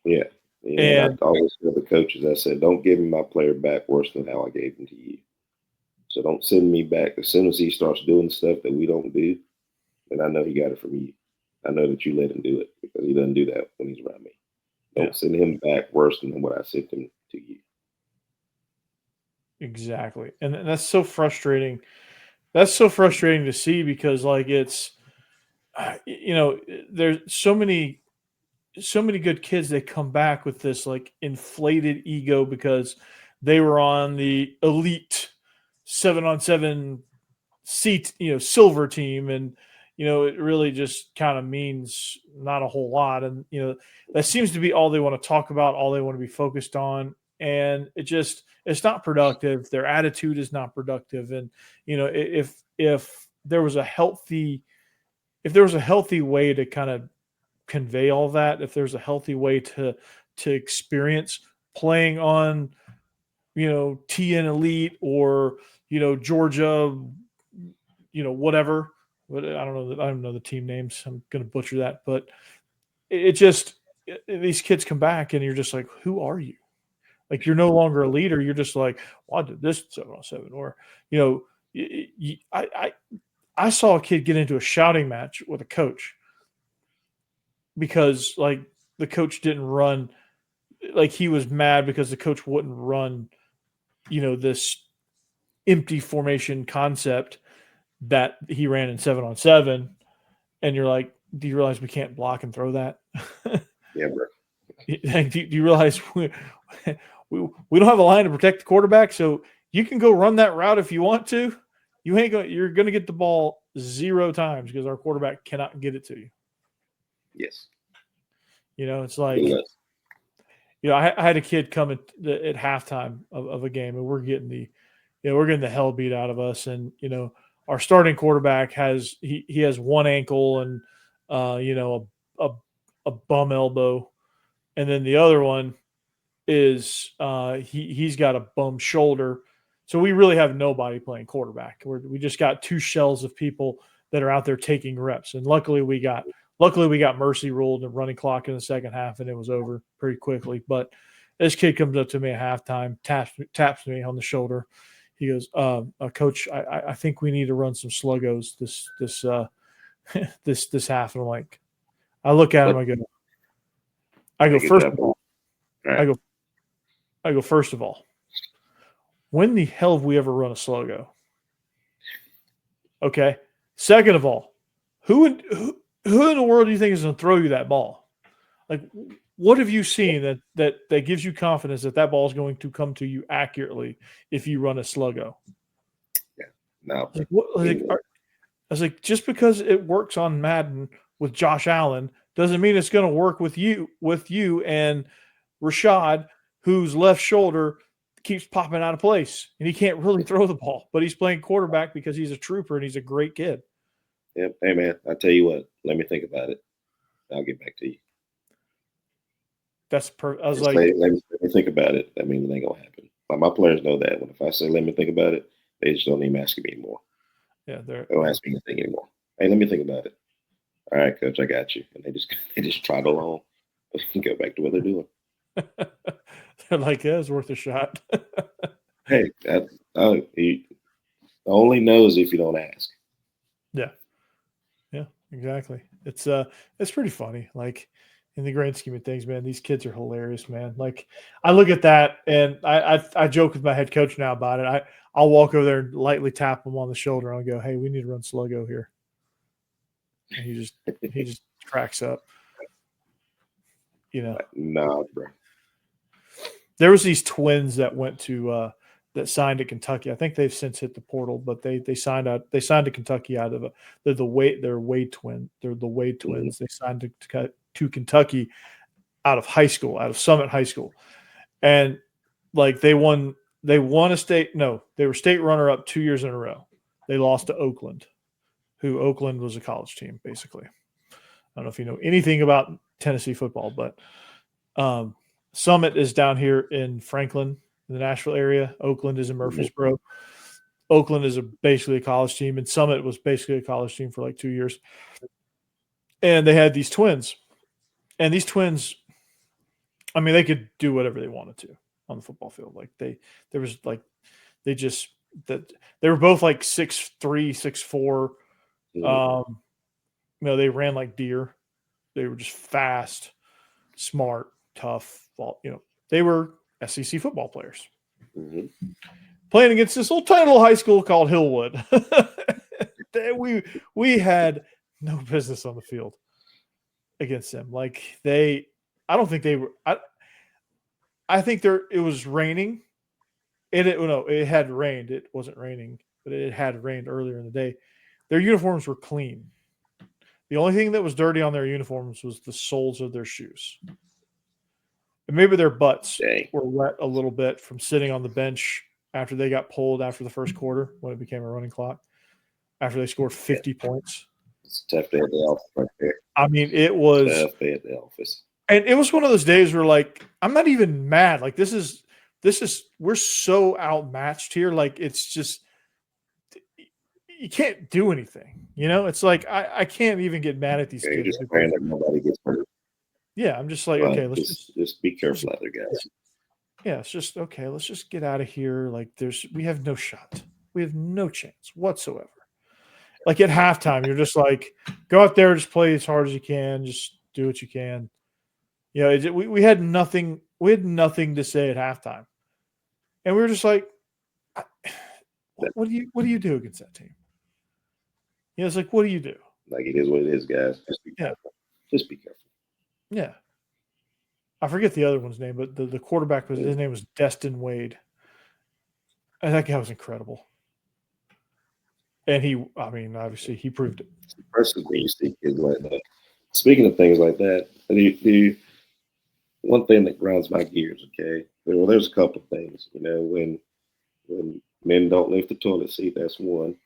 Yeah. And I always tell the coaches, I said, don't give me my player back worse than how I gave him to you. So don't send me back. As soon as he starts doing stuff that we don't do, then I know he got it from you. I know that you let him do it because he doesn't do that when he's around me. Don't send him back worse than what I sent him to you. Exactly. And that's so frustrating. That's so frustrating to see because it's, there's so many good kids. They come back with this inflated ego because they were on the elite 7-on-7 seat, silver team. And, it really just kind of means not a whole lot. And, that seems to be all they want to talk about, all they want to be focused on. And it's not productive. Their attitude is not productive. And, if there was a healthy way to kind of convey all that, if there's a healthy way to experience playing on, TN Elite or, Georgia, whatever. But I don't know the team names. I'm going to butcher that, but these kids come back and you're just like, who are you? Like, you're no longer a leader. You're just like, well, I did this 7-on-7, or, I saw a kid get into a shouting match with a coach because, like, the coach didn't run, like, he was mad because the coach wouldn't run, this empty formation concept that he ran in 7-on-7. And you're like, do you realize we can't block and throw that? Yeah, bro. Do you realize we don't have a line to protect the quarterback, so you can go run that route if you want to. You're going to get the ball 0 times because our quarterback cannot get it to you. Yes. It's like, I had a kid come at halftime of a game, and we're getting the hell beat out of us. And, our starting quarterback has one ankle and, a bum elbow. And then the other one is he's got a bum shoulder. So we really have nobody playing quarterback. We just got 2 shells of people that are out there taking reps. And luckily we got mercy ruled and running clock in the second half, and it was over pretty quickly. But this kid comes up to me at halftime, taps me on the shoulder. He goes, Coach, I think we need to run some sluggos this half. And I'm like, I look at him, I go first of all, I go first of all, when the hell have we ever run a sluggo? Okay. Second of all, who in the world do you think is going to throw you that ball? Like, what have you seen that gives you confidence that ball is going to come to you accurately if you run a sluggo? Yeah, no. I was like, just because it works on Madden with Josh Allen doesn't mean it's going to work with you and Rashad, whose left shoulder keeps popping out of place and he can't really throw the ball, but he's playing quarterback because he's a trooper and he's a great kid. Yep. Hey, man, I'll tell you what. Let me think about it. I'll get back to you. I was Just like, let me think about it. That means it ain't gonna happen. My players know that. When if I say let me think about it, they just don't even ask me anymore. Yeah, they don't ask me anything anymore. Hey, let me think about it. All right, Coach, I got you. And they just trot along and go back to what they're doing. They're like, yeah, it's worth a shot. Hey, he only knows if you don't ask. Yeah, exactly. It's pretty funny. Like, in the grand scheme of things, man, these kids are hilarious, man. Like, I look at that and I joke with my head coach now about it. I'll walk over there and lightly tap him on the shoulder and I'll go, hey, we need to run sluggo here. And he just cracks up. Nah, bro. There was these twins that went to that signed to Kentucky. I think they've since hit the portal, but they signed to Kentucky out of they're the Wade twins. They're the Wade twins. They signed to Kentucky out of high school, out of Summit High School. And like they won they were state runner up 2 years in a row. They lost to Oakland, who Oakland was a college team, basically. I don't know if you know anything about Tennessee football, but Summit is down here in Franklin, in the Nashville area. Oakland is in Murfreesboro. Oakland is basically a college team, and Summit was basically a college team for like 2 years. And they had these twins. And these twins, I mean, they could do whatever they wanted to on the football field. Like they were both like 6'3", 6'4". They ran like deer. They were just fast, smart, tough. They were SEC football players playing against this tiny little high school called Hillwood. we had no business on the field against them. Like I don't think they were. I think it was raining. It had rained. It wasn't raining, but it had rained earlier in the day. Their uniforms were clean. The only thing that was dirty on their uniforms was the soles of their shoes. And maybe their butts Dang. were wet a little bit from sitting on the bench after they got pulled after the first quarter when it became a running clock, after they scored 50 points. It's a tough day at the office right there. I mean, it was Tough day at the office. And it was one of those days where, like, I'm not even mad. Like, this is we're so outmatched here. Like, it's just you can't do anything. You know, it's like I can't even get mad at these Yeah, you're kids. just praying that nobody gets hurt. Yeah, I'm just like, But okay, let's just be careful out there, guys. yeah, it's just okay. Let's just get out of here. Like, we have no shot. We have no chance whatsoever. Like at halftime, you're just like, go out there, just play as hard as you can, just do what you can. You know, we had nothing. We had nothing to say at halftime, and we were just like, what do you do against that team? You know, it's like, what do you do? Like, it is what it is, guys. Just be careful. Just be careful. Yeah, I forget the other one's name, but the quarterback his name was Destin Wade, and that guy was incredible. And I mean, obviously, he proved it. It's impressive when you see kids like that. Speaking of things like that, the one thing that grinds my gears, okay? Well, there's a couple of things, you know, when men don't lift the toilet seat, that's one.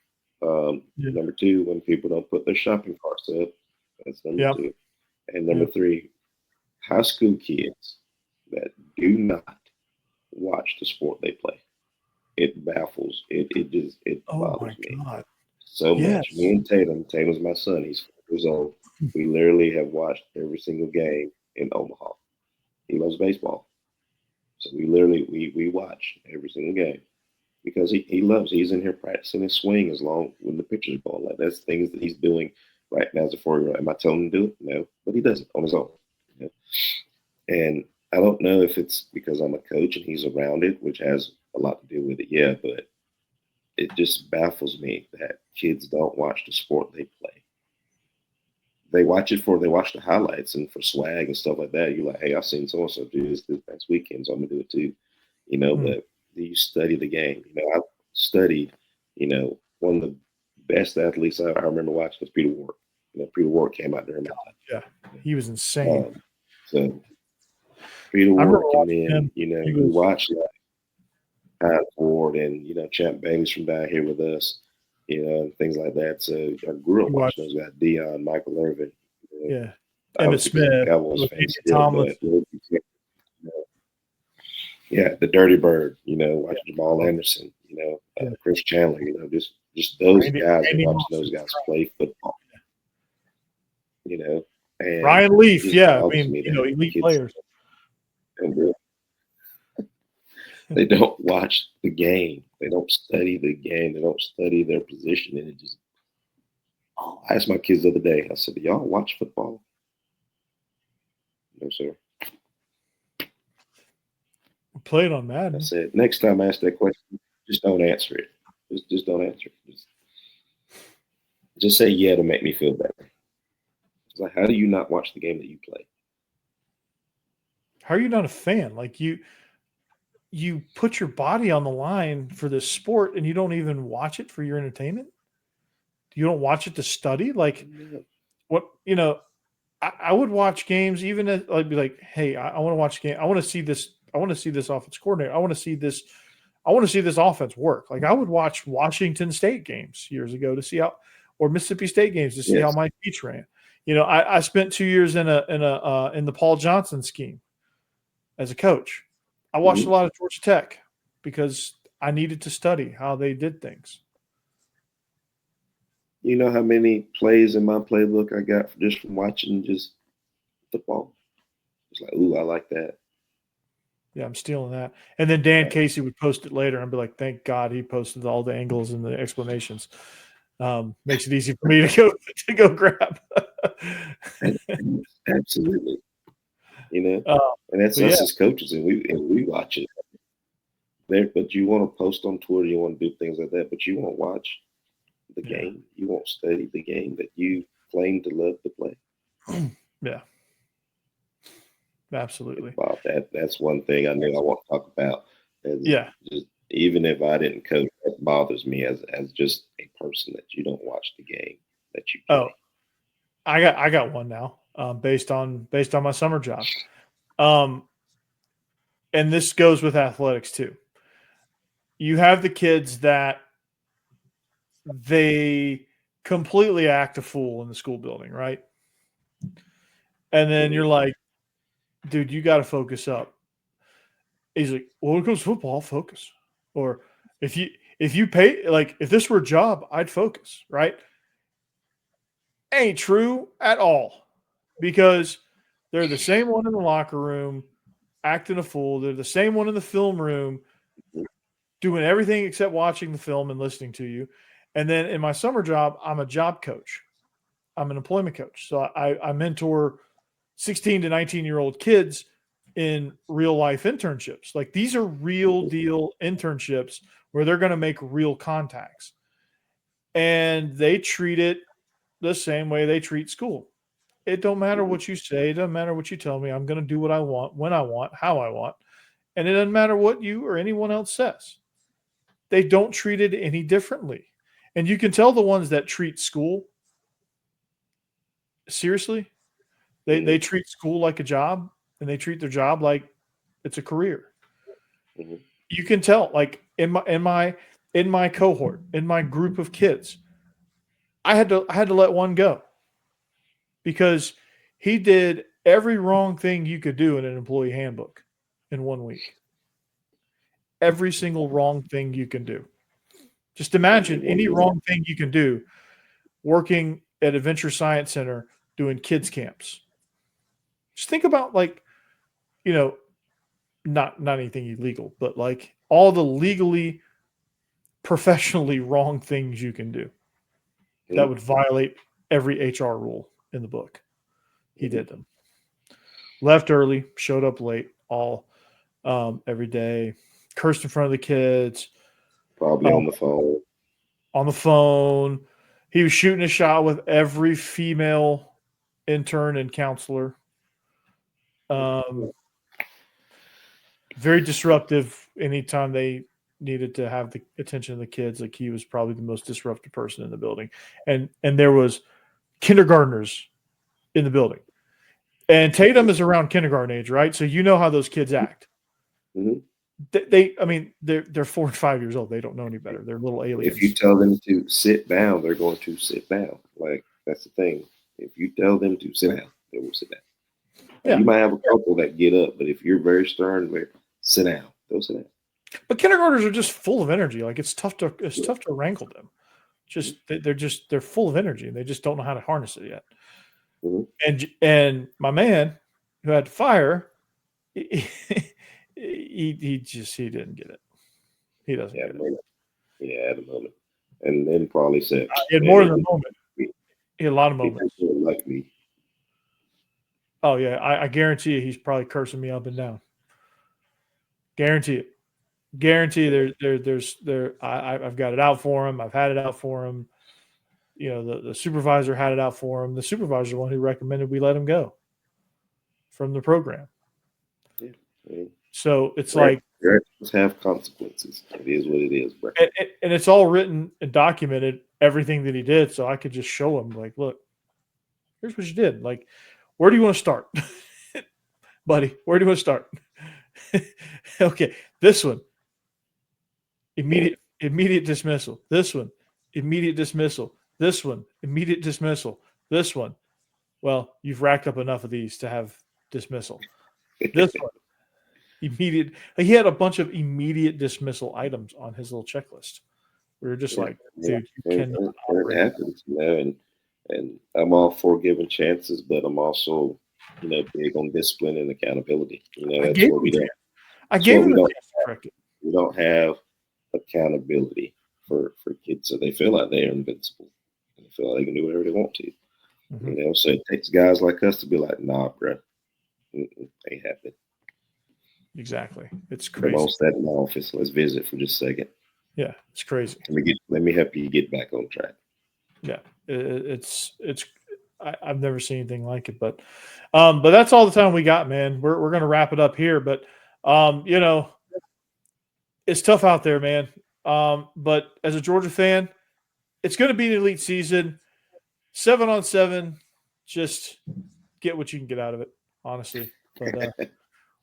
Number two, when people don't put their shopping carts up, that's number two. And number three, high school kids that do not watch the sport they play. It baffles. It bothers me so much. Me and Tatum's my son. He's 4 years old. We literally have watched every single game in Omaha. He loves baseball, so we watch every single game because he loves. He's in here practicing his swing as long when the pitcher's going. Like, that's things that he's doing right now as a 4-year-old. Am I telling him to do it? No, but he does it on his own. You know? And I don't know if it's because I'm a coach and he's around it, which has a lot to do with it. Yeah, but it just baffles me that kids don't watch the sport they play. They watch the highlights and for swag and stuff like that. You're like, hey, I've seen so and so do this past weekend, so I'm gonna do it too. You know, but you study the game. You know, I've studied, you know, one of the best athletes I remember watching was Peter Ward. You know, Peter Ward came out during my time. Yeah, he was insane. So Peter Ward came in, you know, we watched like Howard Ford and, you know, Champ Bailey's from down here with us, you know, and things like that. So I grew up watching those guys, Dion, Michael Irvin. You know, Emmett Smith, Thomas. Yeah, the Dirty Bird, you know, watching Jamal Anderson, you know, Chris Chandler, you know, just those guys, watching those guys play football. You know, and Ryan Leaf, I mean, you know, elite players. They don't watch the game. They don't study the game. They don't study their position. And it just, I asked my kids the other day, I said, do y'all watch football? No, sir. Played on Madden. I said, next time I ask that question, just don't answer it. Just don't answer it. Just say yeah to make me feel better. It's like, how do you not watch the game that you play? How are you not a fan? Like, you put your body on the line for this sport and you don't even watch it for your entertainment? You don't watch it to study? Like, what, you know, I would watch games even if I'd be like, hey, I want to watch a game. I want to see this. I want to see this offense coordinator. I want to see this offense work. Like, I would watch Washington State games years ago to see how, or Mississippi State games to see how Mike Beach ran. You know, I spent 2 years in the Paul Johnson scheme as a coach. I watched a lot of Georgia Tech because I needed to study how they did things. You know how many plays in my playbook I got just from watching just football? It's like, ooh, I like that. Yeah, I'm stealing that. And then Dan Casey would post it later and be like, thank God he posted all the angles and the explanations. Makes it easy for me to go grab. Absolutely. You know, and that's us as coaches, and we watch it. But you want to post on Twitter, you want to do things like that, but you won't watch the game. You won't study the game that you claim to love to play. Yeah. Absolutely. Bob, that's one thing I know I want to talk about. Just, even if I didn't coach, that bothers me as just a person that you don't watch the game that you play. I got one now, based on my summer job. And this goes with athletics too. You have the kids that they completely act a fool in the school building, right? And then you're like, dude, you got to focus up. He's like, well, when it comes to football, I'll focus. Or if you pay, like, if this were a job, I'd focus, right? Ain't true at all, because they're the same one in the locker room acting a fool. They're the same one in the film room doing everything except watching the film and listening to you. And then in my summer job, I'm a job coach. I'm an employment coach. So I mentor 16 to 19-year-old kids in real life internships. Like, these are real deal internships where they're going to make real contacts. And they treat it the same way they treat school. It don't matter what you say. It doesn't matter what you tell me. I'm going to do what I want, when I want, how I want. And it doesn't matter what you or anyone else says. They don't treat it any differently. And you can tell the ones that treat school seriously. They treat school like a job, and they treat their job like it's a career. You can tell, like, in my cohort, in my group of kids, I had to let one go because he did every wrong thing you could do in an employee handbook in 1 week. Every single wrong thing you can do. Just imagine any wrong thing you can do working at Adventure Science Center doing kids camps. Just think about, like, not anything illegal, but like all the legally, professionally wrong things you can do that would violate every HR rule in the book. He did them. Left early, showed up late, all every day, cursed in front of the kids. Probably on the phone. On the phone. He was shooting a shot with every female intern and counselor. Very disruptive anytime they needed to have the attention of the kids. Like, he was probably the most disruptive person in the building. And there was kindergartners in the building. And Tatum is around kindergarten age, right? So you know how those kids act. Mm-hmm. They're 4 and 5 years old. They don't know any better. They're little aliens. If you tell them to sit down, they're going to sit down. Like, that's the thing. If you tell them to sit down, they will sit down. Yeah. You might have a couple that get up, but if you're very stern, sit down. They'll sit down. But kindergartners are just full of energy. Like, it's tough to wrangle them. They're full of energy, and they just don't know how to harness it yet. Mm-hmm. And my man who had to fire, he didn't get it. He doesn't get it. Yeah, at a moment. And then probably said, he had more than a moment. He had a lot of moments. Like me. Oh yeah, I guarantee you he's probably cursing me up and down. Guarantee it. Guarantee I've got it out for him. I've had it out for him. The supervisor had it out for him. The supervisor is the one who recommended we let him go from the program. Yeah. So it's like, have consequences. It is what it is, bro. And it's all written and documented, everything that he did. So I could just show him, like, look, here's what you did. Like, where do you want to start? Buddy, where do you want to start? Okay, this one. Immediate dismissal. This one, immediate dismissal. This one, immediate dismissal. This one. Well, you've racked up enough of these to have dismissal. This one, immediate. He had a bunch of immediate dismissal items on his little checklist. We were just like, dude, you cannot. It happens, and I'm all for giving chances, but I'm also, big on discipline and accountability. That's what we do. I gave him a chance to correct it. We don't have accountability for kids, so they feel like they're invincible. They feel like they can do whatever they want to. Mm-hmm. So it takes guys like us to be like, nah, bro, ain't happening. Exactly. It's crazy. Come on, sit in the office. Let's visit for just a second. Yeah, it's crazy. Let me help you get back on track. Yeah, I've never seen anything like it, but that's all the time we got, man. We're gonna wrap it up here, but it's tough out there, man. But as a Georgia fan, it's going to be an elite season. 7-on-7 just get what you can get out of it, honestly. But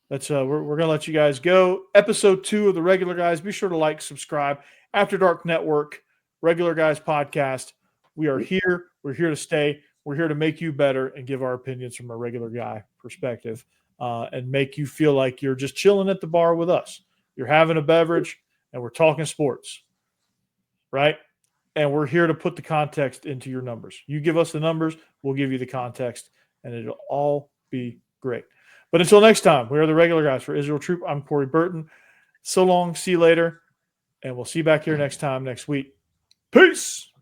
that's we're gonna let you guys go. Episode 2 of the Regular Guys. Be sure to like, subscribe. After Dark Network, Regular Guys podcast. We are here. We're here to stay. We're here to make you better and give our opinions from a regular guy perspective, and make you feel like you're just chilling at the bar with us. You're having a beverage and we're talking sports, right? And we're here to put the context into your numbers. You give us the numbers, we'll give you the context, and it'll all be great. But until next time, we are the Regular Guys. For Israel Troop, I'm Corey Burton. So long, see you later, and we'll see you back here next time, next week. Peace!